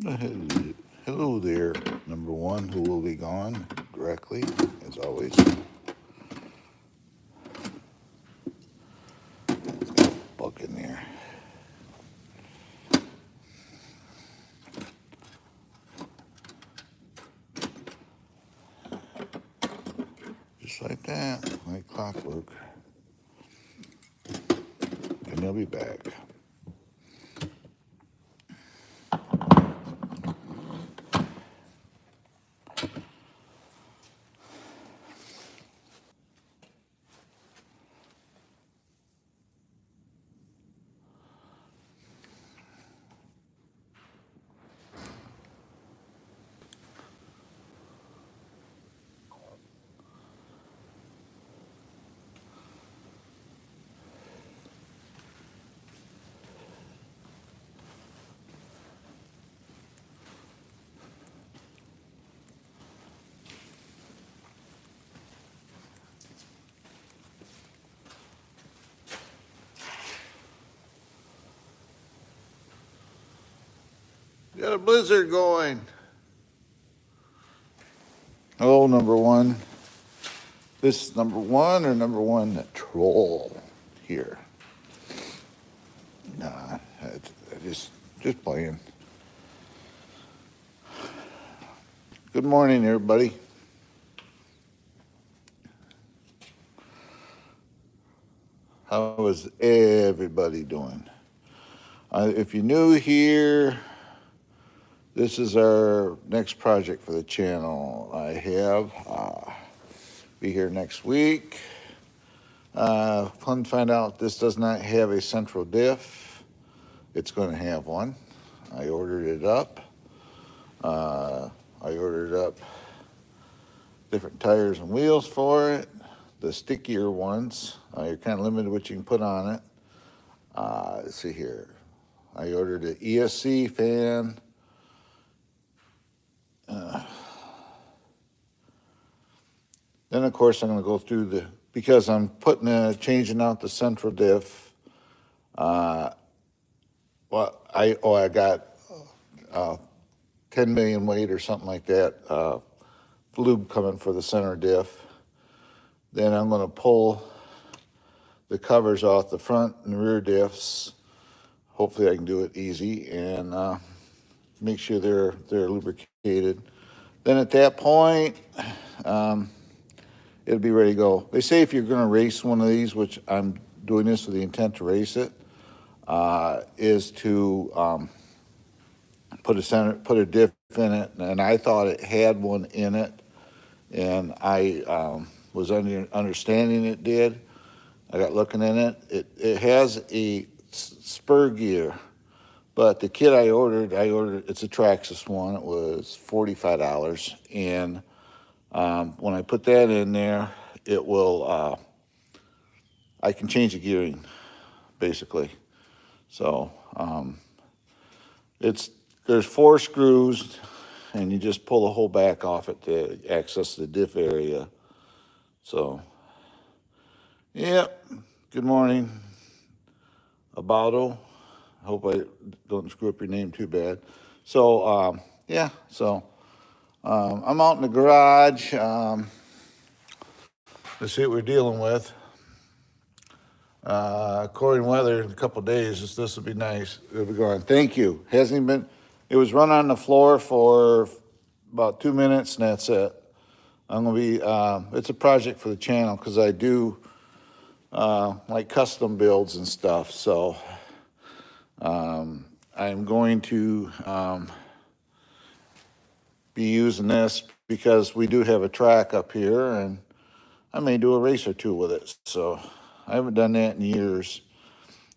Hello there, number one, who will be gone directly, as always. Bug in there. Just like that, like clockwork. And they'll be back. Got a blizzard going. Hello, number one. This is number one or number one troll here. Nah, I just playing. Good morning, everybody. How is everybody doing? If you're new here, this is our next project for the channel. I have be here next week. Fun to find out this does not have a central diff. It's going to have one. I ordered it up. I ordered up different tires and wheels for it. The stickier ones, you're kind of limited what you can put on it. Let's see here. I ordered an ESC fan. Then, of course, I'm going to go through because I'm changing out the central diff. I got 10 million weight or something like that, lube coming for the center diff. Then I'm going to pull the covers off the front and rear diffs. Hopefully I can do it easy and make sure they're lubricated. Then at that point, it'll be ready to go. They say if you're going to race one of these, which I'm doing this with the intent to race it, is to put a diff in it. And I thought it had one in it, and I was understanding it did. I got looking in it. It has a spur gear, but the kit I ordered, it's a Traxxas one. It was $45, and when I put that in there, it will. I can change the gearing, basically. So there's 4 screws, and you just pull the whole back off it to access the diff area. So, yep. Good morning, Abato. Hope I don't screw up your name too bad. So, yeah. So, I'm out in the garage. Let's see what we're dealing with. According to weather, in a couple of days, this will be nice. It'll be going. Thank you. Hasn't even been. It was run on the floor for about 2 minutes, and that's it. I'm gonna be. It's a project for the channel because I do like custom builds and stuff. So I'm going to be using this because we do have a track up here, and I may do a race or two with it. So I haven't done that in years.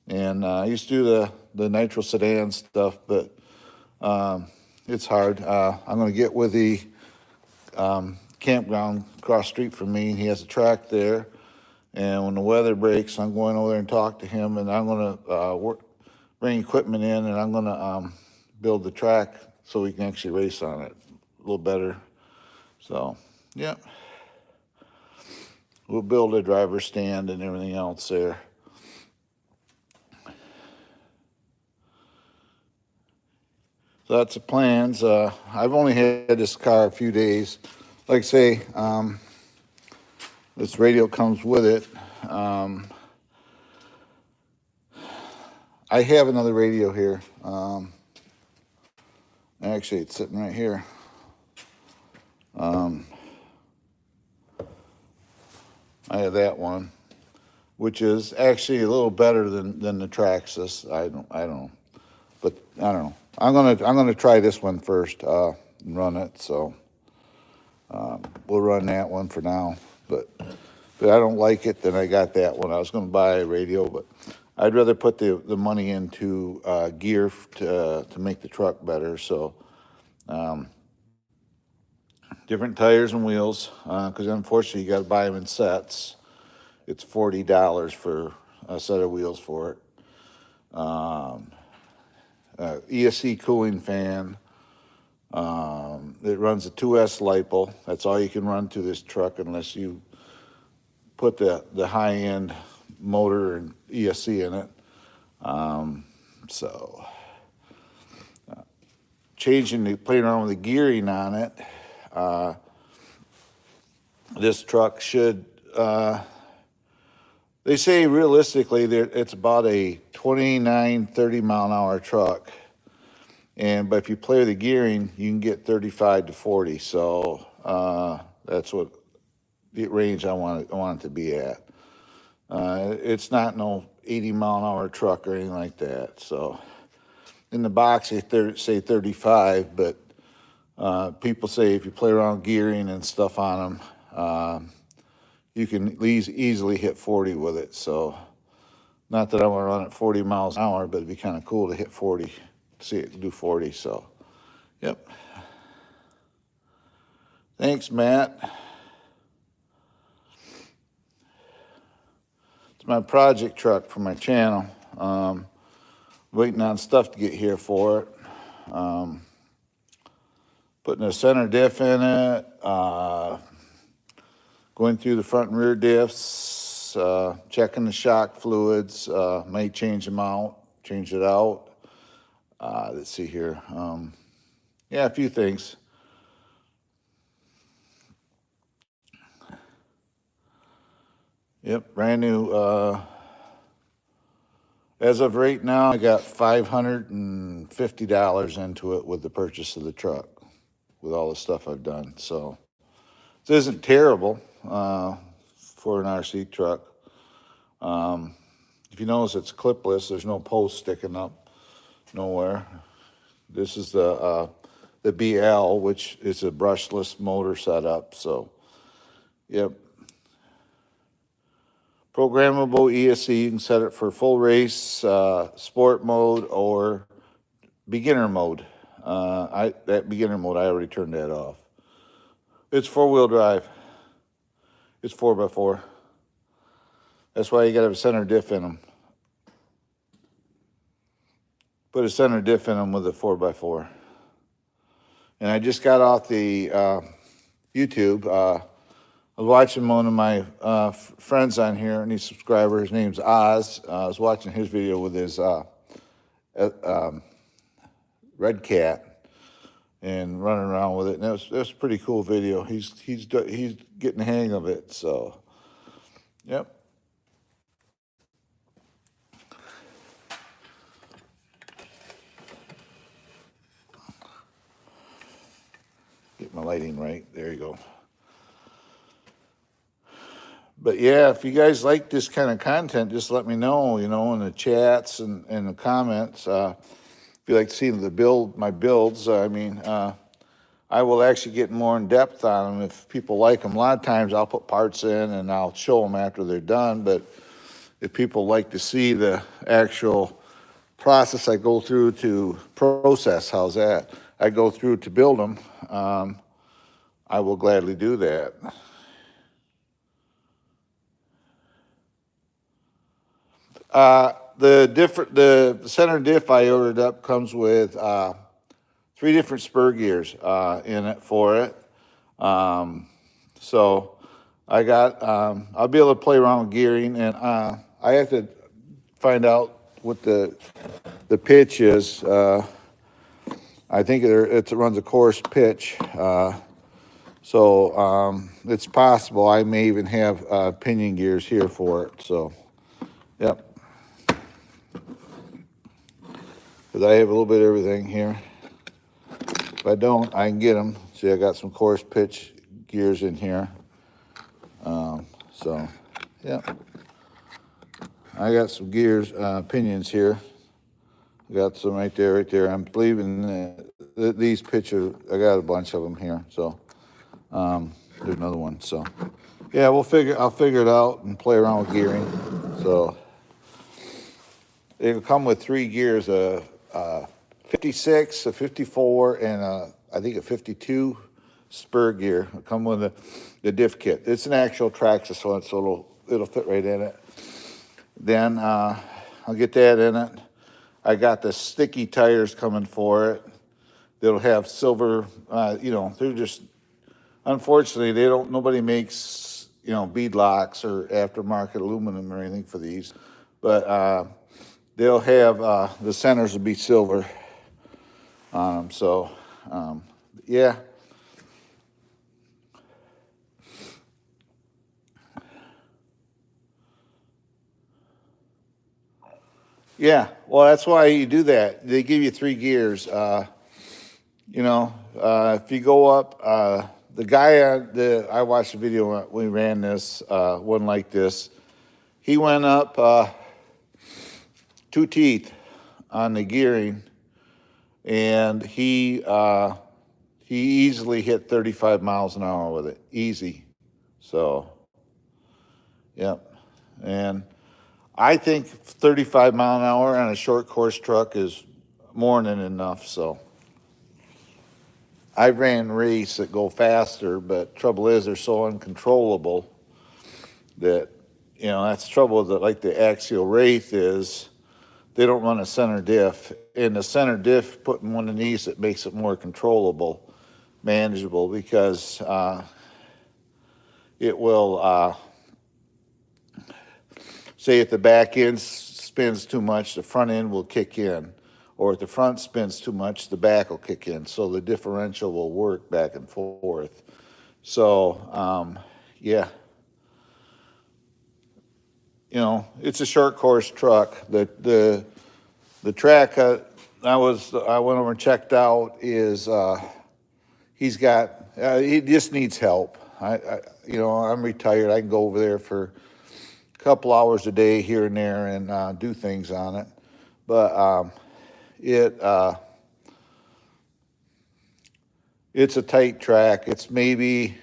And I used to do the nitro sedan stuff, but it's hard. I'm going to get with the campground across the street from me. He has a track there. And when the weather breaks, I'm going over there and talk to him, and I'm going to bring equipment in, and I'm going to build the track so we can actually race on it a little better. So, yeah. We'll build a driver's stand and everything else there. So that's the plans. I've only had this car a few days. Like I say, this radio comes with it. I have another radio here. Actually, it's sitting right here. I have that one, which is actually a little better than the Traxxas. I don't know, but I don't know. I'm gonna try this one first and run it. So we'll run that one for now. But if I don't like it, then I got that one. I was gonna buy a radio, but I'd rather put the money into gear to make the truck better. So different tires and wheels, because unfortunately you got to buy them in sets. It's $40 for a set of wheels for it. ESC cooling fan. It runs a 2S LiPo. That's all you can run to this truck unless you put the high-end motor and ESC in it. Playing around with the gearing on it. This truck should, they say realistically it's about a 29, 30 mile an hour truck. But if you play with the gearing, you can get 35 to 40. So that's what the range I want it to be at. It's not no 80 mile an hour truck or anything like that. So in the box, they say 35, but people say if you play around gearing and stuff on them, you can easily hit 40 with it. So not that I want to run at 40 miles an hour, but it'd be kind of cool to hit 40, see it do 40. So, yep. Thanks, Matt. It's my project truck for my channel. Waiting on stuff to get here for it. Putting a center diff in it. Going through the front and rear diffs. Checking the shock fluids. May change them out. Change it out. Let's see here. Yeah, a few things. Yep, brand new. As of right now, I got $550 into it with the purchase of the truck, with all the stuff I've done. So this isn't terrible for an RC truck. If you notice, it's clipless. There's no post sticking up nowhere. This is the BL, which is a brushless motor setup. So, yep. Programmable ESC, you can set it for full race, sport mode, or beginner mode. That beginner mode, I already turned that off. It's 4-wheel drive. It's 4x4. That's why you got to have a center diff in them. Put a center diff in them with a 4x4. And I just got off the YouTube. I was watching one of my friends on here, and he's a subscriber. His name's Oz. I was watching his video with his Red Cat and running around with it. And it was a pretty cool video. He's getting the hang of it. So, yep. Get my lighting right. There you go. But yeah, if you guys like this kind of content, just let me know, in the chats and the comments. If you like to see my builds, I will actually get more in depth on them if people like them. A lot of times I'll put parts in and I'll show them after they're done. But if people like to see the actual process I go through to process, how's that? I go through to build them, I will gladly do that. The center diff I ordered up comes with 3 different spur gears in it for it. So I got I'll be able to play around with gearing, and I have to find out what the pitch is. I think it runs a coarse pitch. So it's possible I may even have pinion gears here for it. So, yep. Because I have a little bit of everything here. If I don't, I can get them. See, I got some coarse pitch gears in here. So, yeah. I got some gears, pinions here. I got some right there. I'm believing these pitches, I got a bunch of them here. So, there's another one. So, yeah, I'll figure it out and play around with gearing. So, it'll come with 3 gears, 56, a 54, and I think a 52 spur gear. It'll come with the diff kit. It's an actual Traxxas, so it'll fit right in it. Then I'll get that in it. I got the sticky tires coming for it. They'll have silver. They're just, unfortunately, nobody makes bead locks or aftermarket aluminum or anything for these, but they'll have the centers will be silver on them. So, yeah. Yeah, well, that's why you do that. They give you 3 gears. If you go up, the guy I watched the video when we ran this, one like this. He went up 2 teeth on the gearing, and he easily hit 35 miles an hour with it, easy. So, yep, and I think 35 mile an hour on a short course truck is more than enough. So, I ran race that go faster, but trouble is they're so uncontrollable that that's the trouble with like the Axial Wraith is. They don't run a center diff. And the center diff, putting one of these, it makes it more controllable, manageable, because it will, say if the back end spins too much, the front end will kick in. Or if the front spins too much, the back will kick in. So the differential will work back and forth. So, yeah. It's a short course truck. The track I went over and checked out is he just needs help. I'm retired. I can go over there for a couple hours a day here and there and do things on it. But it's a tight track. It's maybe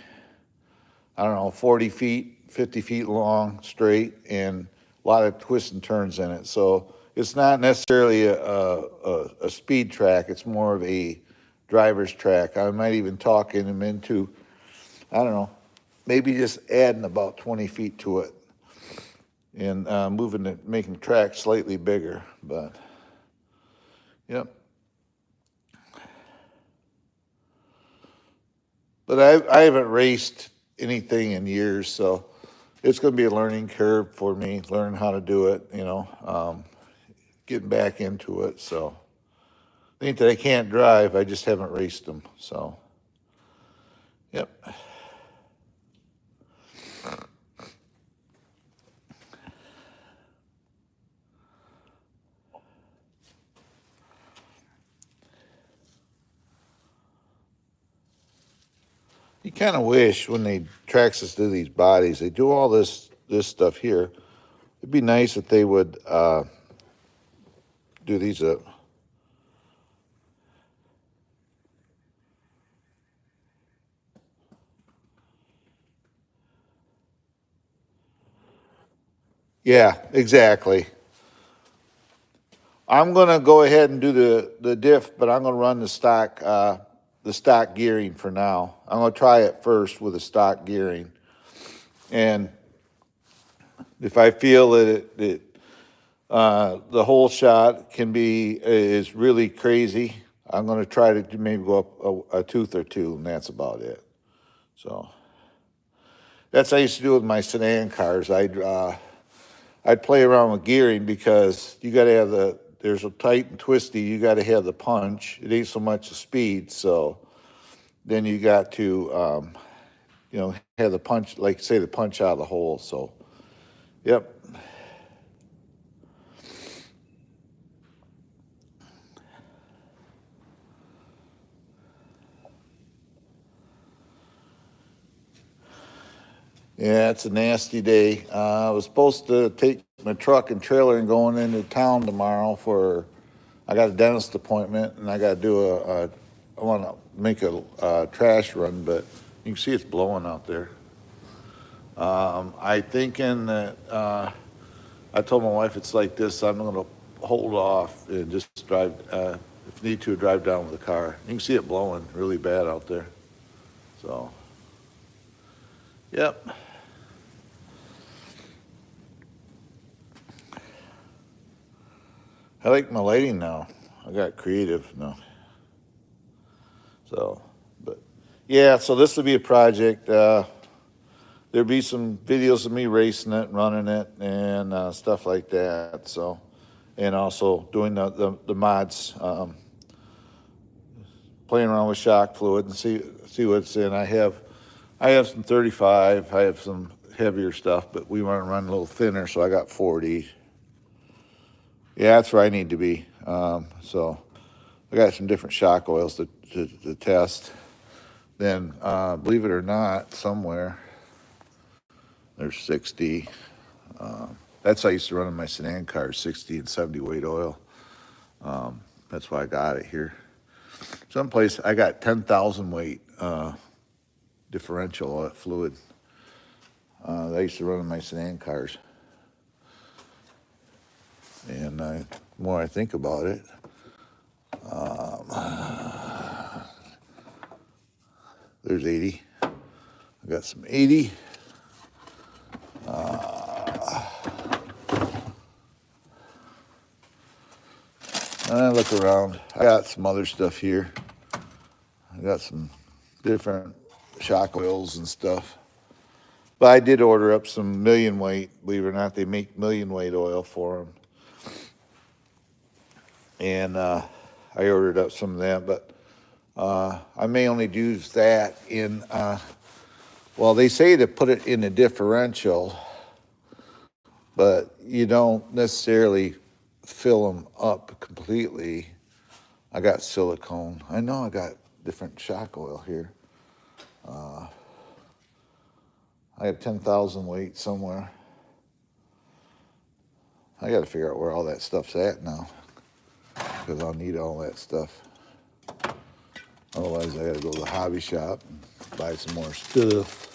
40 feet. 50 feet long, straight, and a lot of twists and turns in it. So it's not necessarily a speed track. It's more of a driver's track. I might even talk him into, maybe just adding about 20 feet to it and making the track slightly bigger. But, yep. But I haven't raced anything in years, so it's going to be a learning curve for me, learn how to do it, getting back into it. So, I think that I can't drive, I just haven't raced them. So, yep. You kind of wish when Traxxas do these bodies, they do all this stuff here. It'd be nice if they would do these up. Yeah, exactly. I'm gonna go ahead and do the diff, but I'm gonna run the stock gearing for now. I'm gonna try it first with the stock gearing, and if I feel that the whole shot is really crazy, I'm gonna try to maybe go up a tooth or two, and that's about it. So that's what I used to do with my sedan cars. I'd play around with gearing because you got to have there's a tight and twisty. You got to have the punch. It ain't so much the speed. So then you got to, have the punch, like say the punch out of the hole. So, yep. Yeah, it's a nasty day. I was supposed to take my truck and trailer and going into town tomorrow I got a dentist appointment and I got to do I want to make a trash run, but you can see it's blowing out there. I thinking that I told my wife it's like this. I'm going to hold off and just drive, if need to, drive down with the car. You can see it blowing really bad out there. So, yep. I like my lighting now. I got creative now. So, but yeah, so this will be a project. There'll be some videos of me racing it, running it, and stuff like that. So, and also doing the mods, playing around with shock fluid and see what's in. I have some 35. I have some heavier stuff, but we want to run a little thinner, so I got 40. Yeah, that's where I need to be. So I got some different shock oils to test. Then, believe it or not, somewhere there's 60. That's how I used to run in my sedan cars, 60 and 70 weight oil. That's why I got it here. Someplace I got 10,000 weight differential fluid. I used to run in my sedan cars. And the more I think about it, there's 80. I got some 80. I look around. I got some other stuff here. I got some different shock oils and stuff. But I did order up some million weight. Believe it or not, they make million weight oil for them. And I ordered up some of that, but I may only use that in, well, they say to put it in a differential, but you don't necessarily fill them up completely. I got silicone. I know I got different shock oil here. I have 10,000 weight somewhere. I got to figure out where all that stuff's at now, because I'll need all that stuff. Otherwise, I got to go to the hobby shop and buy some more stuff.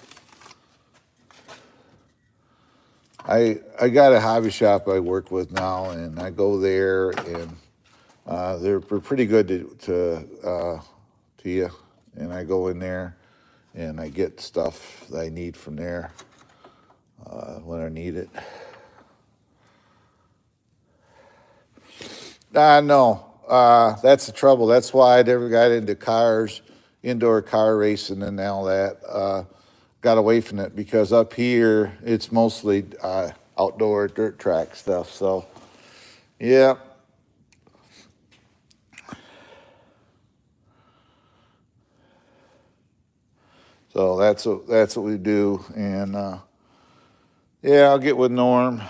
I got a hobby shop I work with now, and I go there, and they're pretty good to you. And I go in there, and I get stuff that I need from there when I need it. No, that's the trouble. That's why I never got into cars, indoor car racing and all that. Got away from it because up here it's mostly outdoor dirt track stuff. So, yeah. So that's what we do, and yeah, I'll get with Norm.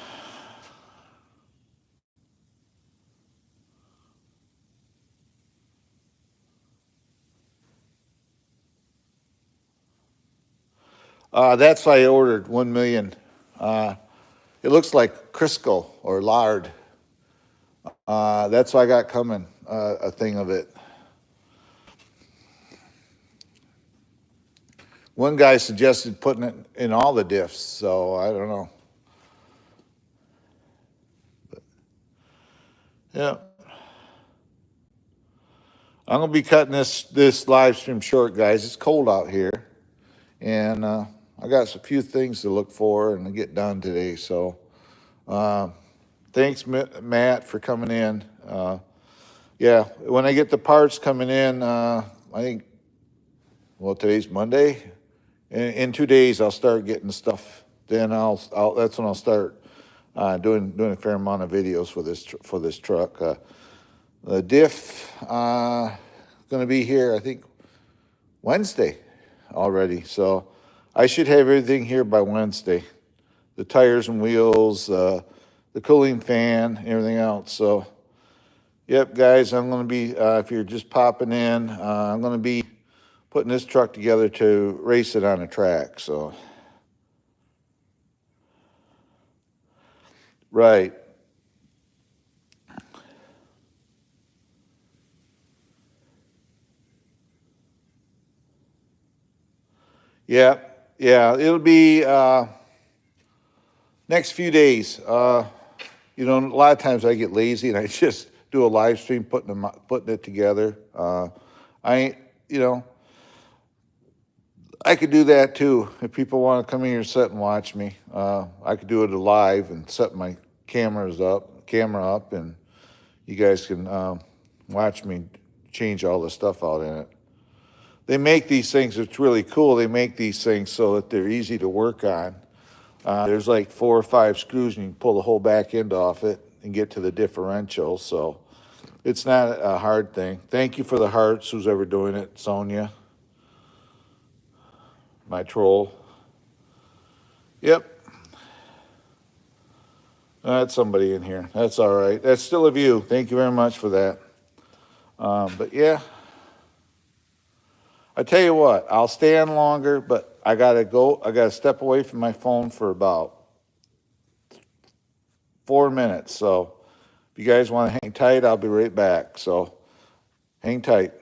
That's why I ordered 1 million. It looks like Crisco or lard. That's why I got coming, a thing of it. One guy suggested putting it in all the diffs, so I don't know. But, yeah. I'm going to be cutting this live stream short, guys. It's cold out here, and I got a few things to look for and to get done today. So thanks, Matt, for coming in. Yeah, when I get the parts coming in, I think, well, today's Monday. In 2 days, I'll start getting stuff. Then that's when I'll start doing a fair amount of videos for this truck. The diff going to be here, I think, Wednesday already. So I should have everything here by Wednesday. The tires and wheels, the cooling fan, everything else. So, yep, guys, I'm going to be, if you're just popping in, I'm going to be putting this truck together to race it on a track. So, right. Yeah, yeah, it'll be next few days. You know, a lot of times I get lazy and I just do a live stream putting it together. I, you know, I could do that too. If people want to come in here and sit and watch me, I could do it live and set my camera up, and you guys can watch me change all the stuff out in it. They make these things, it's really cool. They make these things so that they're easy to work on. There's like 4 or 5 screws, and you can pull the whole back end off it and get to the differential. So it's not a hard thing. Thank you for the hearts, who's ever doing it. Sonia, my troll. Yep. That's somebody in here. That's all right. That's still a view. Thank you very much for that. But yeah, I tell you what, I'll stay on longer, but I gotta go. I gotta step away from my phone for about 4 minutes. So if you guys want to hang tight, I'll be right back. So hang tight.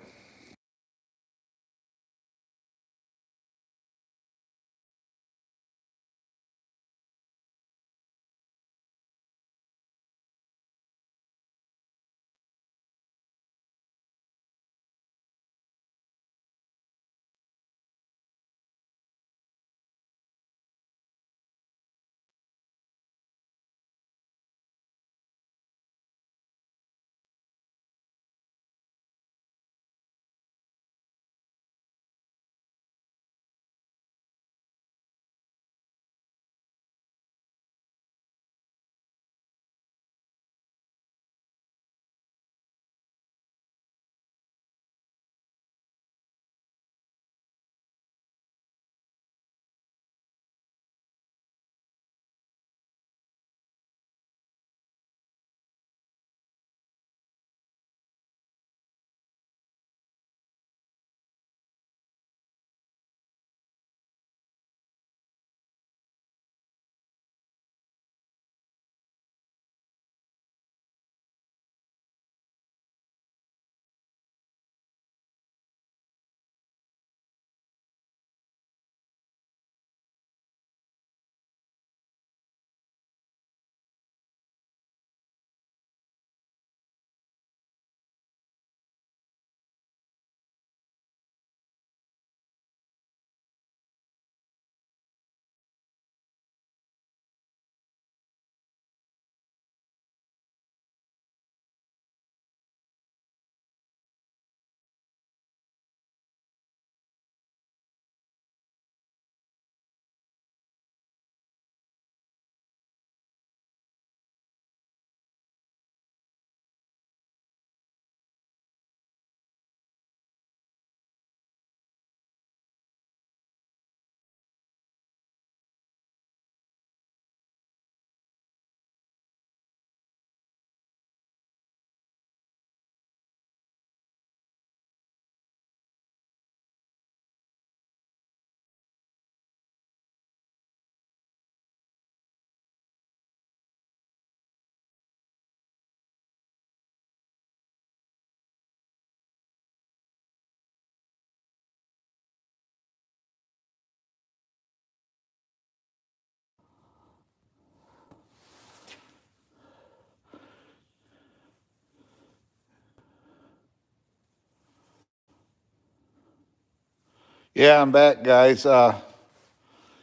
Yeah, I'm back, guys.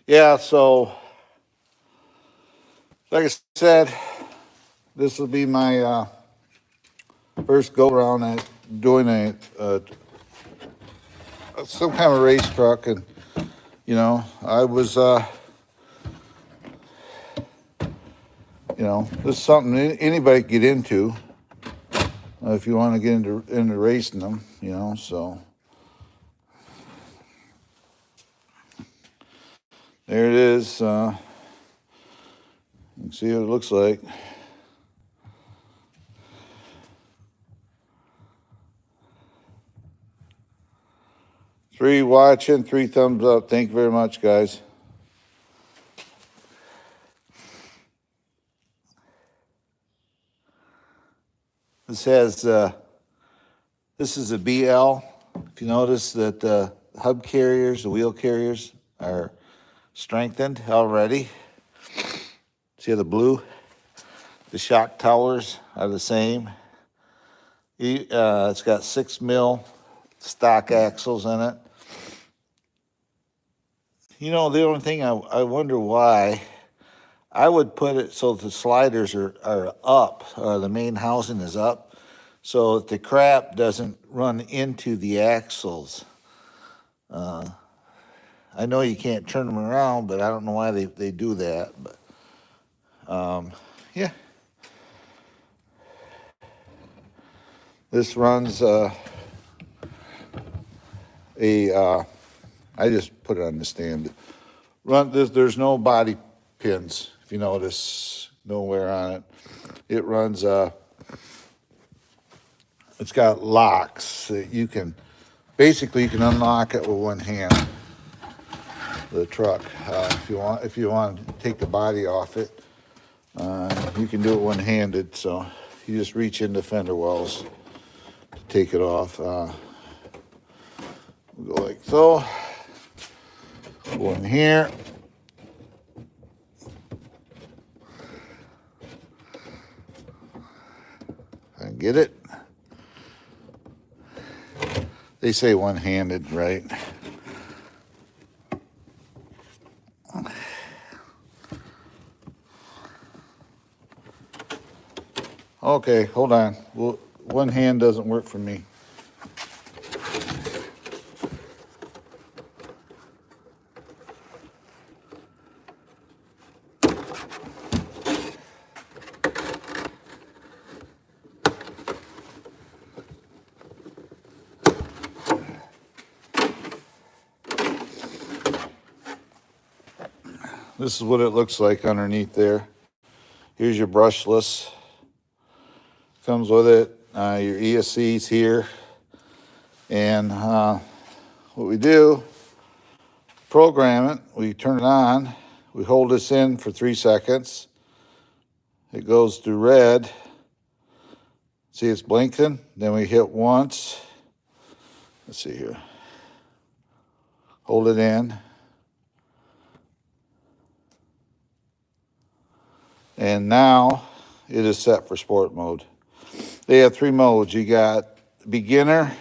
Yeah, so like I said, this will be my first go around at doing some kind of race truck, and I was this is something anybody can get into if you want to get into racing them, so. There it is. You can see what it looks like. Three watching, 3 thumbs up. Thank you very much, guys. This has, this is a BL. If you notice that the hub carriers, the wheel carriers are strengthened already. See the blue? The shock towers are the same. It's got 6 mil stock axles in it. The only thing I wonder why, I would put it so the sliders are up, the main housing is up, so that the crap doesn't run into the axles. I know you can't turn them around, but I don't know why they do that. But yeah. This runs I just put it on the stand. There's no body pins, if you notice, nowhere on it. It runs, it's got locks that you can unlock it with one hand, the truck. If you want to take the body off it, you can do it one-handed, so you just reach into fender wells to take it off. We'll go like so. Go in here. I get it. They say one-handed, right? Okay, hold on. Well, one hand doesn't work for me. This is what it looks like underneath there. Here's your brushless. Comes with it. Your ESC's here. And what we do, program it. We turn it on. We hold this in for 3 seconds. It goes to red. See, it's blinking. Then we hit once. Let's see here. Hold it in. And now it is set for sport mode. They have 3 modes. You got beginner,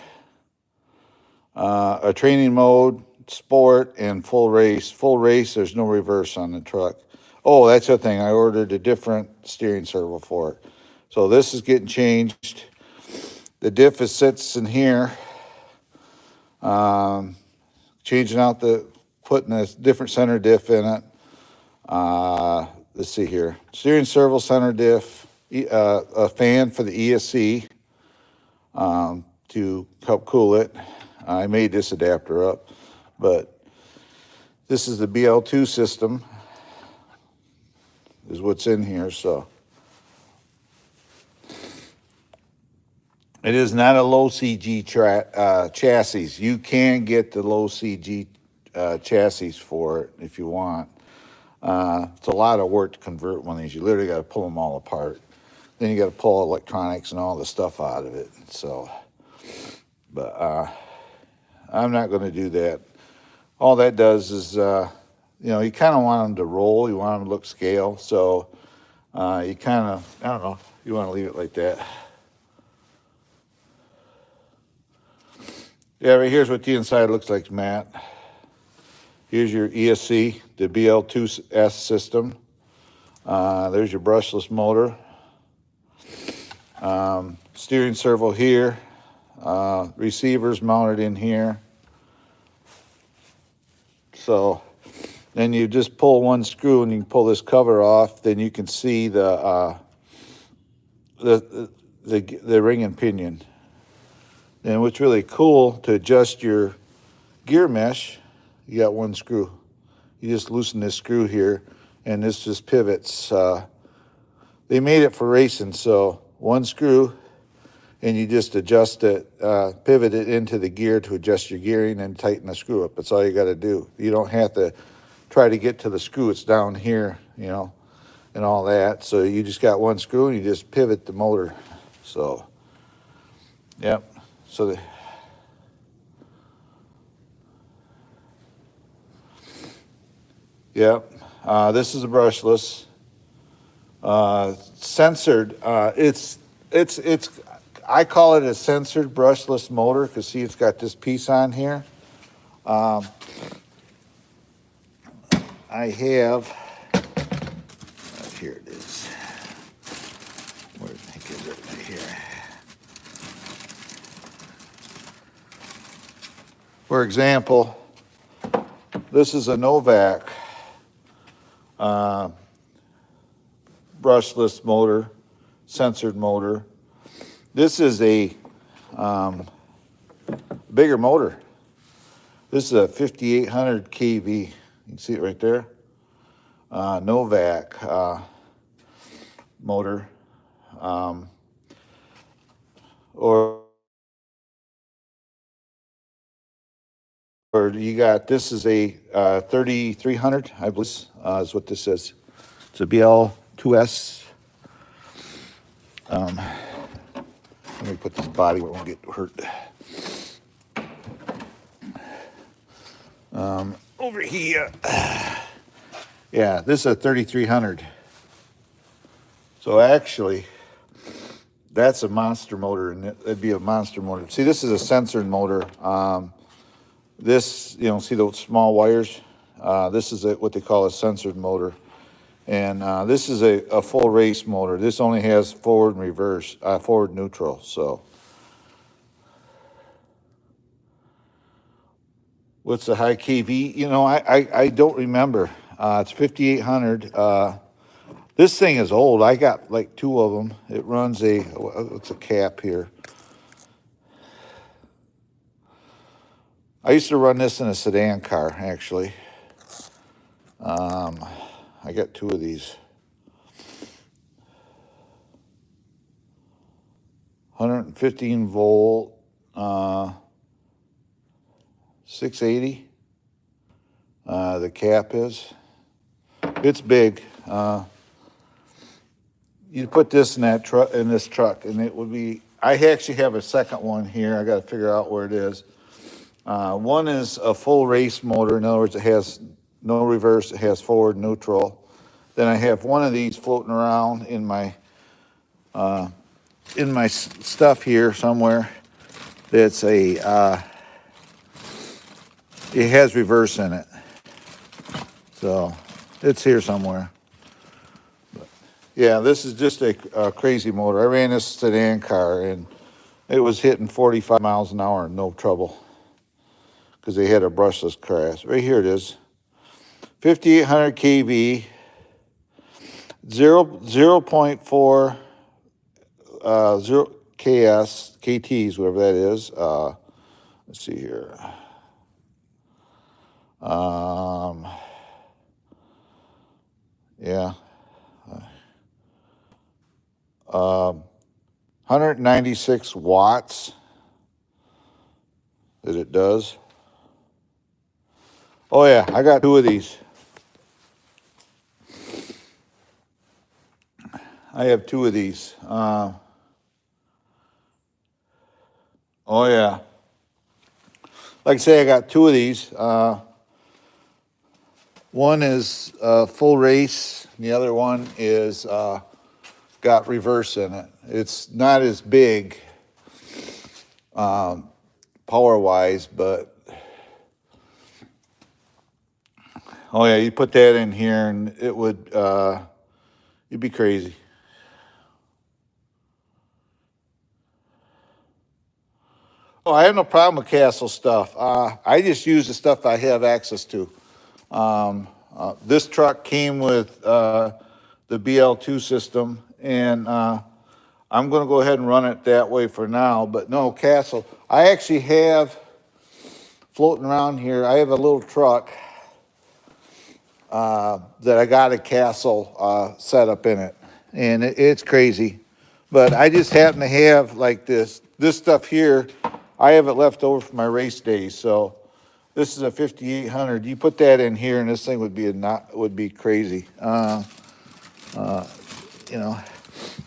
a training mode, sport, and full race. Full race, there's no reverse on the truck. Oh, that's the thing. I ordered a different steering servo for it. So this is getting changed. The diff sits in here. Changing out putting a different center diff in it. Let's see here. Steering servo, center diff, a fan for the ESC to help cool it. I made this adapter up, but this is the BL2 system, is what's in here. So it is not a low CG chassis. You can get the low CG chassis for it if you want. It's a lot of work to convert one of these. You literally got to pull them all apart. Then you got to pull electronics and all the stuff out of it. So, but I'm not going to do that. All that does is, you kind of want them to roll. You want them to look scale. So you kind of, I don't know, you want to leave it like that. Yeah, right here's what the inside looks like, Matt. Here's your ESC, the BL2S system. There's your brushless motor. Steering servo here. Receivers mounted in here. So Then you just pull one screw and you can pull this cover off. Then you can see the ring and pinion. And what's really cool, to adjust your gear mesh, you got one screw. You just loosen this screw here, and this just pivots. They made it for racing, so one screw, and you just adjust it, pivot it into the gear to adjust your gearing and tighten the screw up. That's all you got to do. You don't have to try to get to the screw. It's down here, you know, and all that. So you just got one screw and you just pivot the motor. So, yep. So yep. This is a brushless, censored. It's. I call it a censored brushless motor because see, it's got this piece on here. I have. Here it is. Where did I get it? Right here. For example, this is a Novak brushless motor, censored motor. This is a bigger motor. This is a 5800 kV. You can see it right there. Novak motor. Or you got, this is a 3300, I believe, is what this is. It's a BL2S. Let me put this body where it won't get hurt. Over here. Yeah, this is a 3300. So actually, that's a monster motor, and it'd be a monster motor. See, this is a censored motor. This, you know, see those small wires? This is what they call a censored motor. And this is a full race motor. This only has forward and reverse, forward neutral. So, what's the high kV? You know, I don't remember. It's 5800. This thing is old. I got like two of them. It runs what's a cap here? I used to run this in a sedan car, actually. I got two of these. 115 volt, 680. The cap is. It's big. You'd put this in that truck, in this truck, and it would be. I actually have a second one here. I got to figure out where it is. One is a full race motor. In other words, it has no reverse. It has forward neutral. Then I have one of these floating around in my stuff here somewhere. That's it has reverse in it. So it's here somewhere. But yeah, this is just a crazy motor. I ran this sedan car and it was hitting 45 miles an hour, no trouble. Because they had a brushless crash. Right here it is. 5800 kV, 0.4 0 KTs, whatever that is. Let's see here. Yeah. 196 watts that it does. Oh yeah, I got two of these. I have two of these. Oh yeah. Like I say, I got two of these. One is full race, and the other one is got reverse in it. It's not as big power-wise, but oh yeah, you put that in here and it would, you'd be crazy. Oh, I have no problem with Castle stuff. I just use the stuff I have access to. This truck came with the BL2 system, and I'm going to go ahead and run it that way for now. But no, Castle, I actually have floating around here, I have a little truck that I got a Castle setup in it, and it's crazy. But I just happen to have like this stuff here. I have it left over from my race days, so this is a 5800. You put that in here, and this thing would be crazy. You know,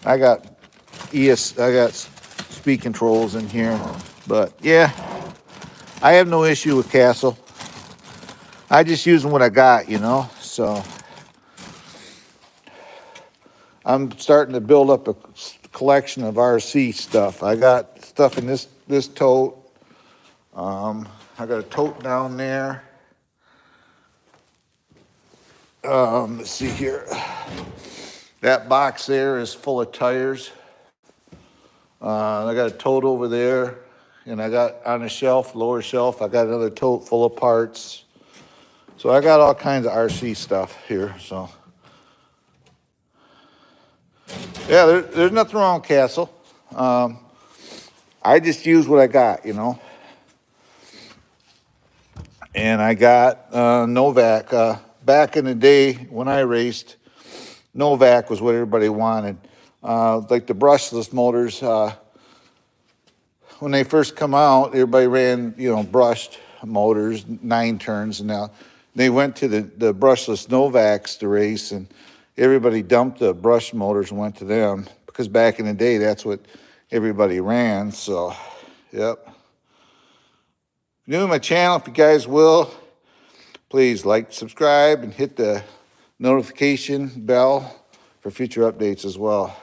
I got speed controls in here, but yeah, I have no issue with Castle. I just using what I got, you know. So I'm starting to build up a collection of RC stuff. I got stuff in this tote. I got a tote down there. Let's see here. That box there is full of tires. I got a tote over there, and I got on a shelf, lower shelf, I got another tote full of parts. So I got all kinds of RC stuff here. So yeah, there's nothing wrong with Castle. I just use what I got, you know. And I got Novak. Back in the day when I raced, Novak was what everybody wanted. Like the brushless motors, when they first come out, everybody ran, you know, brushed motors, 9 turns, and now they went to the brushless Novaks to race, and everybody dumped the brush motors and went to them, because back in the day, that's what everybody ran. So, yep. New to my channel, if you guys will, please like, subscribe, and hit the notification bell for future updates as well.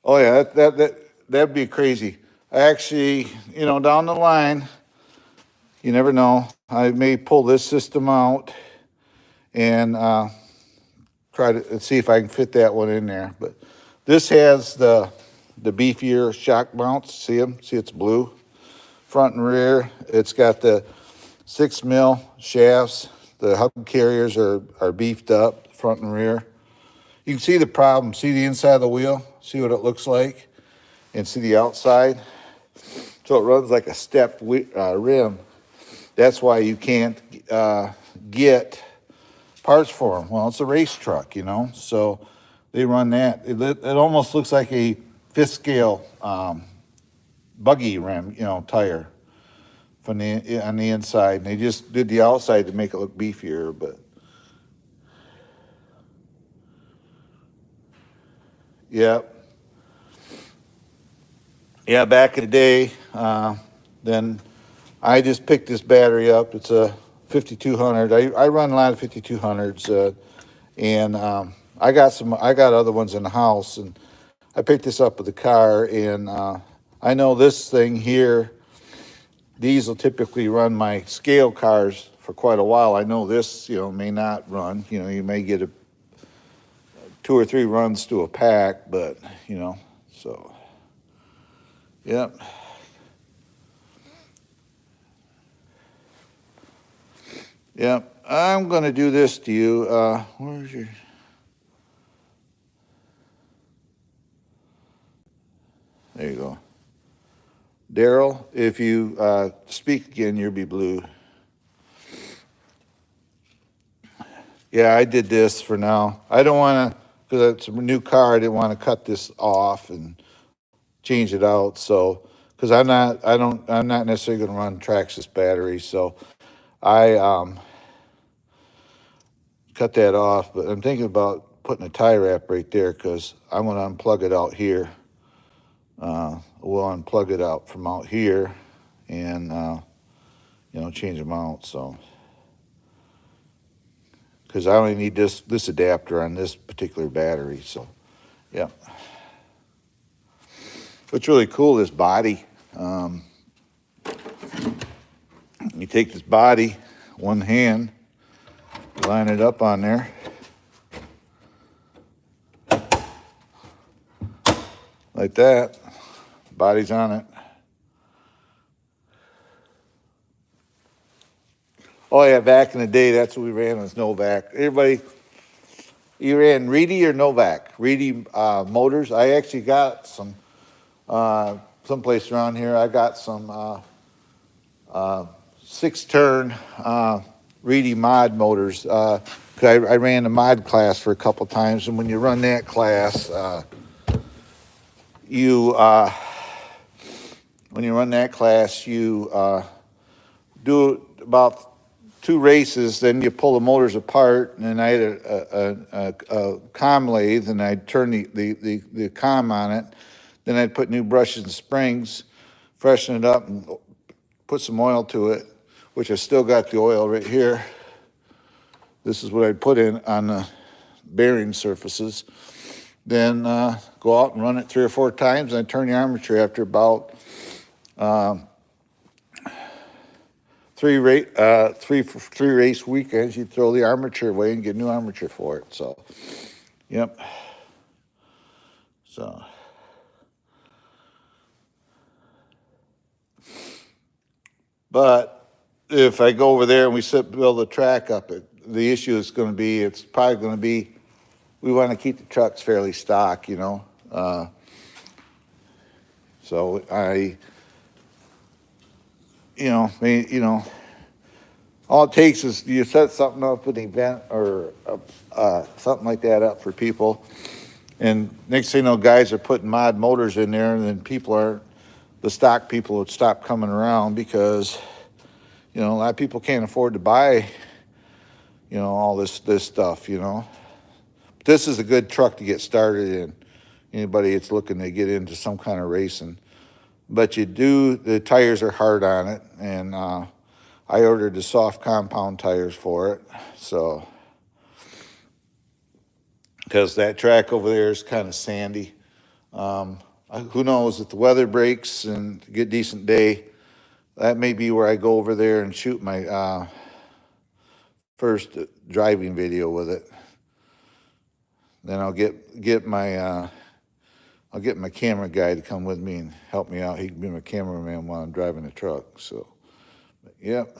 Oh yeah, that'd be crazy. I actually, you know, down the line, you never know, I may pull this system out and try to see if I can fit that one in there. But this has the beefier shock mounts. See them? See, it's blue. Front and rear. It's got the 6 mil shafts. The hub carriers are beefed up, front and rear. You can see the problem. See the inside of the wheel? See what it looks like? And see the outside? So it runs like a stepped rim. That's why you can't get parts for them. Well, it's a race truck, you know, so they run that. It almost looks like a 5th scale buggy rim, you know, tire on the inside. And they just did the outside to make it look beefier, but yeah. Yeah, back in the day, then I just picked this battery up. It's a 5200. I run a lot of 5200s, and I got other ones in the house, and I picked this up with the car, and I know this thing here, these will typically run my scale cars for quite a while. I know this, you know, may not run. You know, you may get 2 or 3 runs to a pack, but, you know, so, yep. Yep, I'm going to do this to you. Where's your... There you go. Daryl, if you speak again, you'll be blue. Yeah, I did this for now. I don't want to, because it's a new car, I didn't want to cut this off and change it out. So, because I'm not necessarily going to run Traxxas battery. So I cut that off, but I'm thinking about putting a tie wrap right there, because I'm going to unplug it out here. We'll unplug it out from out here and, you know, change them out. So, because I only need this adapter on this particular battery. So, yeah. What's really cool is body. You take this body, one hand, line it up on there. Like that. Body's on it. Oh yeah, back in the day, that's what we ran was Novak. Everybody, you ran Reedy or Novak? Reedy motors. I actually got some someplace around here. I got some 6-turn Reedy mod motors. 'Cause I ran the mod class for a couple times, and when you run that class, you when you run that class, you do about 2 races, then you pull the motors apart, and then I had a com lathe, and I'd turn the com on it. Then I'd put new brushes and springs, freshen it up, and put some oil to it, which I still got the oil right here. This is what I'd put in on the bearing surfaces. Then go out and run it 3 or 4 times, and I turn the armature after about 3 race weekends. You throw the armature away and get new armature for it. So, yep. So, but if I go over there and we build the track up, the issue is going to be, it's probably going to be, we want to keep the trucks fairly stock, you know. So all it takes is you set something up, an event or something like that up for people, and next thing you know, guys are putting mod motors in there, and then the stock people would stop coming around because, a lot of people can't afford to buy, all this stuff, This is a good truck to get started in. Anybody that's looking to get into some kind of racing. But the tires are hard on it, and I ordered the soft compound tires for it, so, because that track over there is kind of sandy. Who knows, if the weather breaks and get a decent day, that may be where I go over there and shoot my first driving video with it. Then I'll get my camera guy to come with me and help me out. He can be my cameraman while I'm driving the truck. So, yep.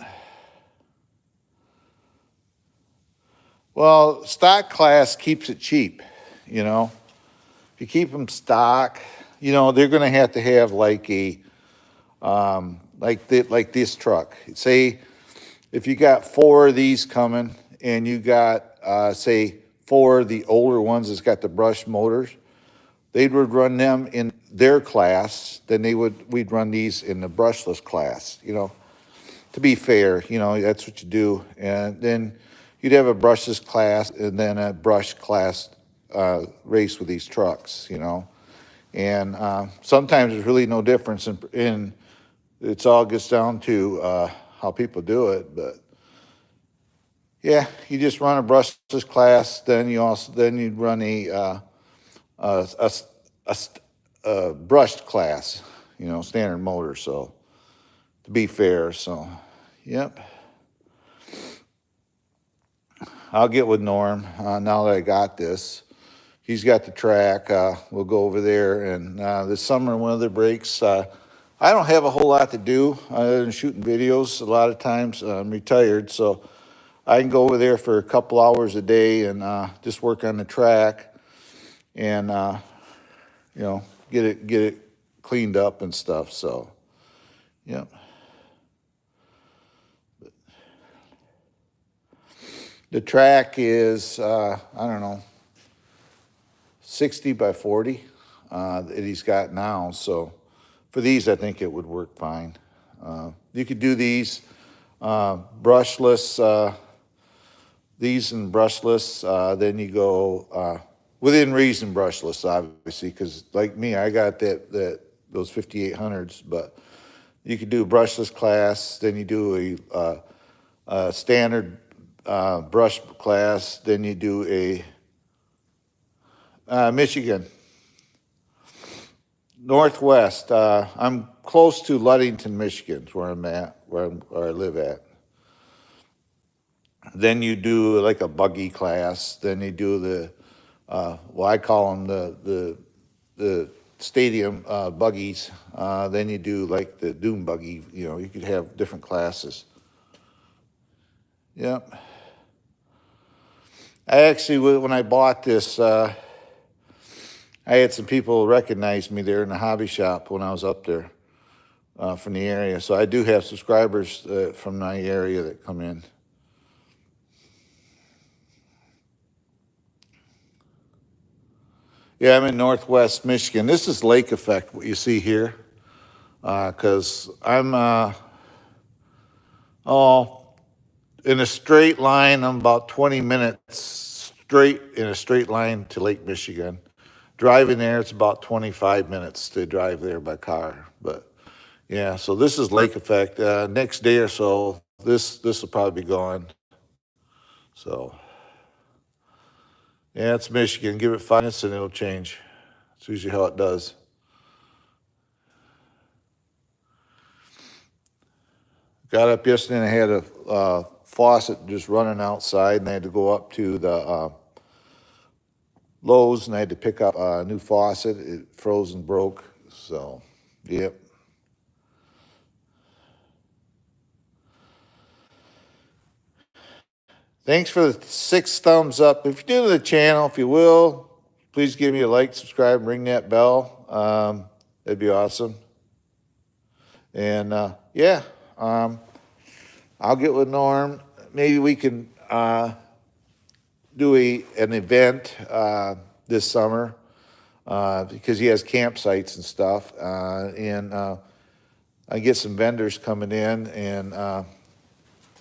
Well, stock class keeps it cheap, If you keep them stock, they're going to have like like this truck. Say if you got 4 of these coming and you got say 4 of the older ones that's got the brush motors, they would run them in their class, then we'd run these in the brushless class, to be fair, that's what you do. And then you'd have a brushless class and then a brush class race with these trucks, And sometimes there's really no difference in it all gets down to how people do it, but yeah, you just run a brushless class, then you'd run a brushed class, standard motor. So to be fair, so yep. I'll get with Norm now that I got this. He's got the track. We'll go over there, and this summer when weather breaks, I don't have a whole lot to do other than shooting videos. A lot of times I'm retired, so I can go over there for a couple hours a day and just work on the track, and get it cleaned up and stuff. So, yep. The track is I don't know, 60 by 40 that he's got now. So for these, I think it would work fine. You could do these brushless. These and brushless, then you go within reason brushless, obviously, because like me, I got those 5800s, but you could do a brushless class, then you do a standard brush class, then you do a Michigan. Northwest, I'm close to Ludington, Michigan, where I'm at, where I live at. Then you do like a buggy class. Then you do the, I call them the stadium buggies. Then you do like the dune buggy. You could have different classes. Yep. I actually, when I bought this, I had some people recognize me there in the hobby shop when I was up there from the area. So I do have subscribers from my area that come in. Yeah, I'm in Northwest Michigan. This is lake effect, what you see here, because I'm, in a straight line, I'm about 20 minutes straight in a straight line to Lake Michigan. Driving there, it's about 25 minutes to drive there by car. But yeah, so this is lake effect. Next day or so, this will probably be gone. So yeah, it's Michigan. Give it 5 minutes and it'll change. It's usually how it does. Got up yesterday and I had a faucet just running outside, and I had to go up to the Lowe's and I had to pick up a new faucet. It froze and broke. So, yep. Thanks for the 6 thumbs up. If you're new to the channel, if you will, please give me a like, subscribe, and ring that bell. That'd be awesome. And yeah, I'll get with Norm. Maybe we can do an event this summer because he has campsites and stuff. And I get some vendors coming in and,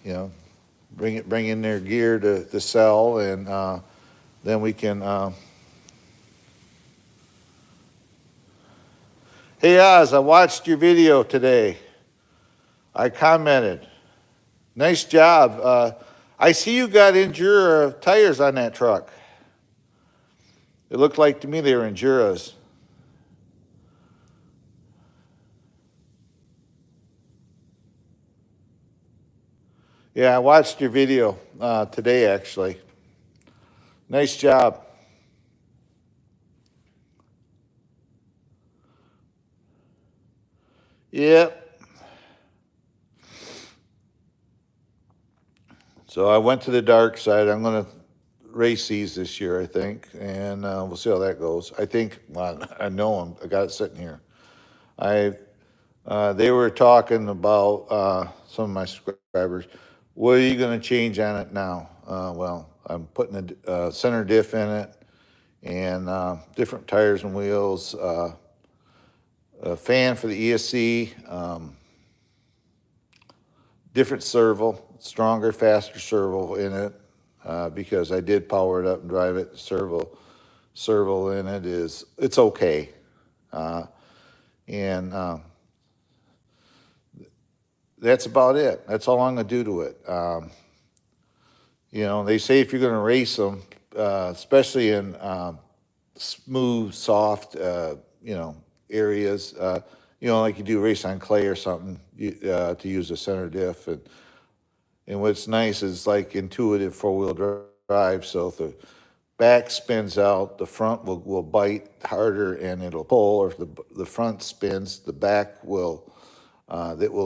you know, bring in their gear to sell, and then we can. Hey Oz, I watched your video today. I commented. Nice job. I see you got Endura tires on that truck. It looked like to me they were Enduras. Yeah, I watched your video today, actually. Nice job. Yep. So I went to the dark side. I'm going to race these this year, I think, and we'll see how that goes. I think, well, I know them. I got it sitting here. They were talking about some of my subscribers. What are you going to change on it now? Well, I'm putting a center diff in it, and different tires and wheels, a fan for the ESC, different servo, stronger, faster servo in it, because I did power it up and drive it. Servo in it it's okay, and that's about it. That's all I'm gonna do to it. You know, they say if you're gonna race them, especially in smooth, soft, you know, areas, you know, like you do race on clay or something, to use a center diff. And what's nice is like intuitive four-wheel drive. So if the back spins out, the front will bite harder and it'll pull. Or if the front spins, the back will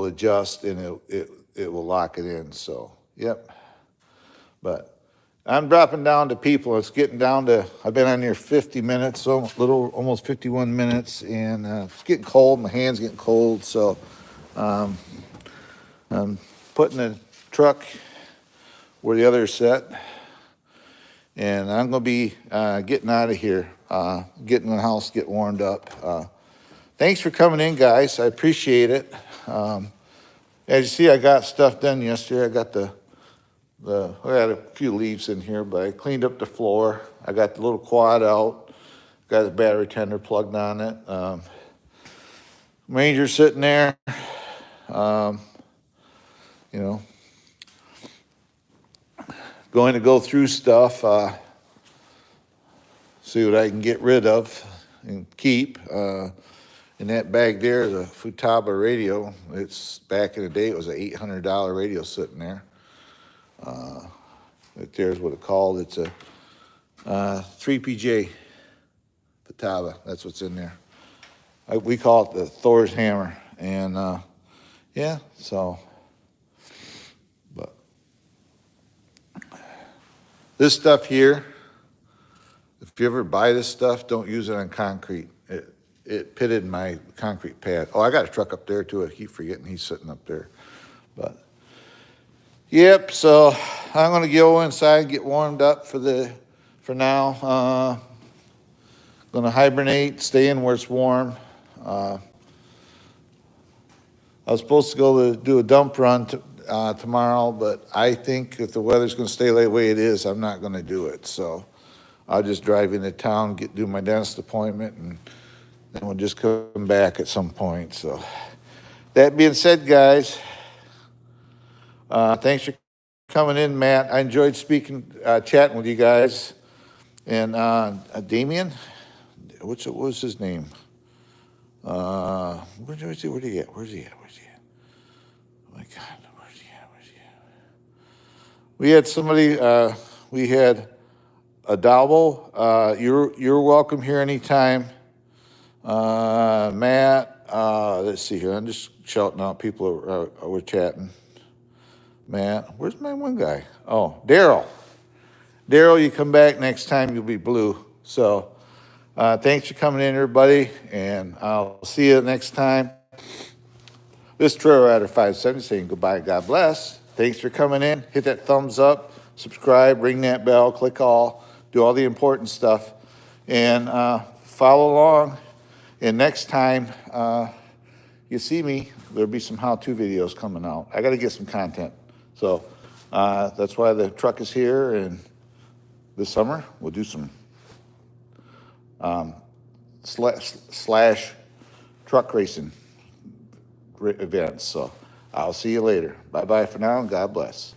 adjust and it will lock it in. So, yep. But I'm dropping down to people. It's getting down to, I've been on here 50 minutes, so almost 51 minutes, and it's getting cold. My hand's getting cold, so I'm putting the truck where the others sit, and I'm going to be getting out of here, getting in the house, get warmed up. Thanks for coming in, guys. I appreciate it. As you see, I got stuff done yesterday. I got I had a few leaves in here, but I cleaned up the floor. I got the little quad out, got the battery tender plugged on it. Ranger sitting there, you know, going to go through stuff, see what I can get rid of and keep. In that bag there is a Futaba radio. It's back in the day, it was an $800 radio sitting there. Right there's what it's called. It's a 3PJ Futaba. That's what's in there. We call it the Thor's hammer. And yeah, so, but This stuff here, if you ever buy this stuff, don't use it on concrete. It pitted my concrete pad. Oh, I got a truck up there too. I keep forgetting he's sitting up there. But yep, so I'm gonna go inside and get warmed up for now. Gonna hibernate, stay in where it's warm. I was supposed to go to do a dump run tomorrow, but I think if the weather's gonna stay the way it is, I'm not gonna do it. So I'll just drive into town, do my dentist appointment, and then we'll just come back at some point. So that being said, guys, thanks for coming in, Matt. I enjoyed chatting with you guys. And Damien, what was his name? Where's he at? Where's he at? Oh my God, where's he at? We had somebody. We had Adalvo. You're welcome here anytime. Matt. Let's see here. I'm just shouting out people. We're chatting. Matt, where's my one guy? Oh, Daryl. Daryl, you come back next time, you'll be blue. So thanks for coming in, everybody, and I'll see you next time. This Trail Rider 570 saying goodbye, God bless. Thanks for coming in. Hit that thumbs up, subscribe, ring that bell, click all, do all the important stuff, and follow along. And next time you see me, there'll be some how-to videos coming out. I got to get some content. So that's why the truck is here, and this summer we'll do some slash truck racing events. So I'll see you later. Bye-bye for now, and God bless.